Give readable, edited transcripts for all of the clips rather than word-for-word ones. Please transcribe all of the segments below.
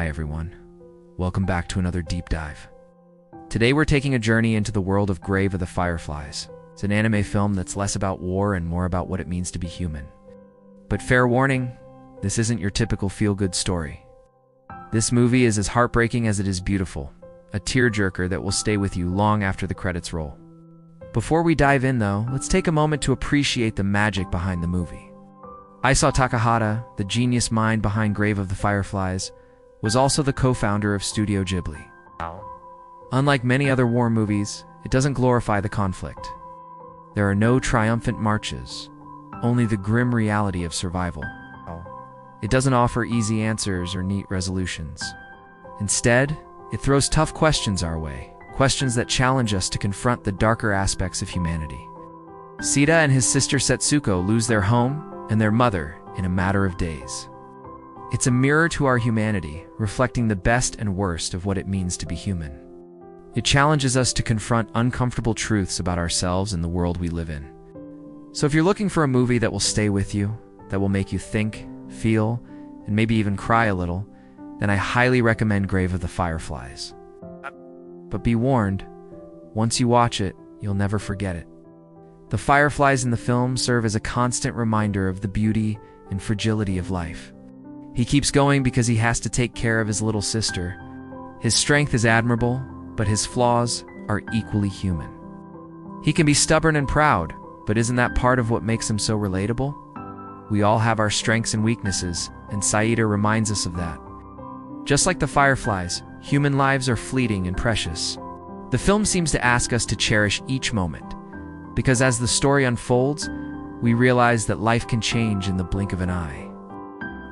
Hi everyone, welcome back to another deep dive. Today we're taking a journey into the world of Grave of the Fireflies. It's an anime film that's less about war and more about what it means to be human. But fair warning, this isn't your typical feel-good story. This movie is as heartbreaking as it is beautiful, a tearjerker that will stay with you long after the credits roll. Before we dive in though, let's take a moment to appreciate the magic behind the movie. Isao Takahata, the genius mind behind Grave of the Fireflies, was also the co-founder of Studio Ghibli. Unlike many other war movies, it doesn't glorify the conflict. There are no triumphant marches, only the grim reality of survival. It doesn't offer easy answers or neat resolutions. Instead, it throws tough questions our way, questions that challenge us to confront the darker aspects of humanity. Seita and his sister Setsuko lose their home and their mother in a matter of days. It's a mirror to our humanity, reflecting the best and worst of what it means to be human. It challenges us to confront uncomfortable truths about ourselves and the world we live in. So if you're looking for a movie that will stay with you, that will make you think, feel, and maybe even cry a little, then I highly recommend Grave of the Fireflies. But be warned, once you watch it, you'll never forget it. The fireflies in the film serve as a constant reminder of the beauty and fragility of life. He keeps going because he has to take care of his little sister. His strength is admirable, but his flaws are equally human. He can be stubborn and proud, but isn't that part of what makes him so relatable? We all have our strengths and weaknesses, and Seita reminds us of that. Just like the fireflies, human lives are fleeting and precious. The film seems to ask us to cherish each moment, because as the story unfolds, we realize that life can change in the blink of an eye.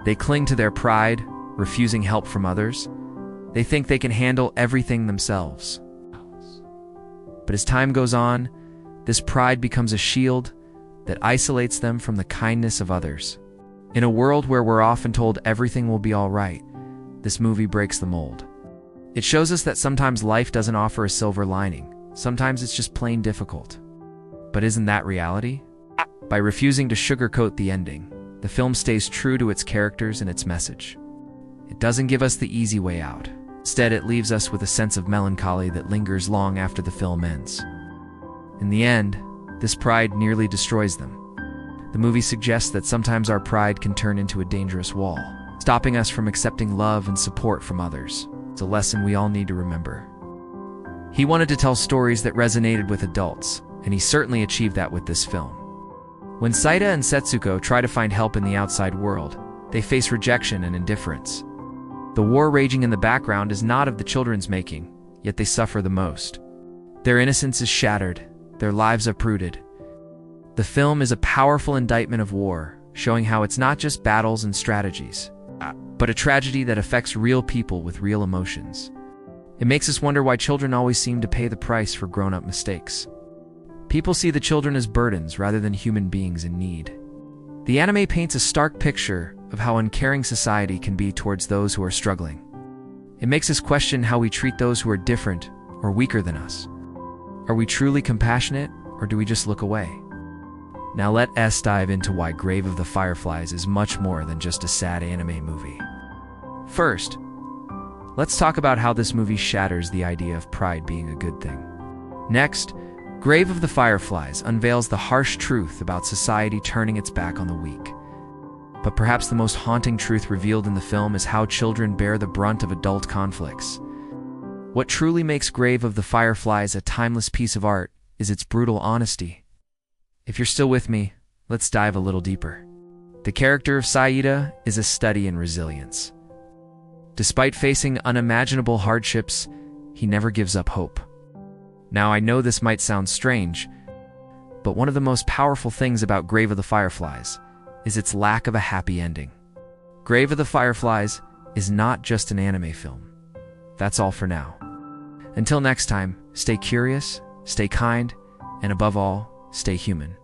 They cling to their pride, refusing help from others. They think they can handle everything themselves. But as time goes on, this pride becomes a shield that isolates them from the kindness of others. In a world where we're often told everything will be all right, this movie breaks the mold. It shows us that sometimes life doesn't offer a silver lining. Sometimes it's just plain difficult. But isn't that reality? By refusing to sugarcoat the ending, the film stays true to its characters and its message. It doesn't give us the easy way out. Instead, it leaves us with a sense of melancholy that lingers long after the film ends. In the end, this pride nearly destroys them. The movie suggests that sometimes our pride can turn into a dangerous wall, stopping us from accepting love and support from others. It's a lesson we all need to remember. He wanted to tell stories that resonated with adults, and he certainly achieved that with this film. When Seita and Setsuko try to find help in the outside world, they face rejection and indifference. The war raging in the background is not of the children's making, yet they suffer the most. Their innocence is shattered, their lives uprooted. The film is a powerful indictment of war, showing how it's not just battles and strategies, but a tragedy that affects real people with real emotions. It makes us wonder why children always seem to pay the price for grown-up mistakes. People see the children as burdens rather than human beings in need. The anime paints a stark picture of how uncaring society can be towards those who are struggling. It makes us question how we treat those who are different or weaker than us. Are we truly compassionate, or do we just look away? Now let us dive into why Grave of the Fireflies is much more than just a sad anime movie. First, let's talk about how this movie shatters the idea of pride being a good thing. Next, Grave of the Fireflies unveils the harsh truth about society turning its back on the weak. But perhaps the most haunting truth revealed in the film is how children bear the brunt of adult conflicts. What truly makes Grave of the Fireflies a timeless piece of art is its brutal honesty. If you're still with me, let's dive a little deeper. The character of Seita is a study in resilience. Despite facing unimaginable hardships, he never gives up hope. Now, I know this might sound strange, but one of the most powerful things about Grave of the Fireflies is its lack of a happy ending. Grave of the Fireflies is not just an anime film. That's all for now. Until next time, stay curious, stay kind, and above all, stay human.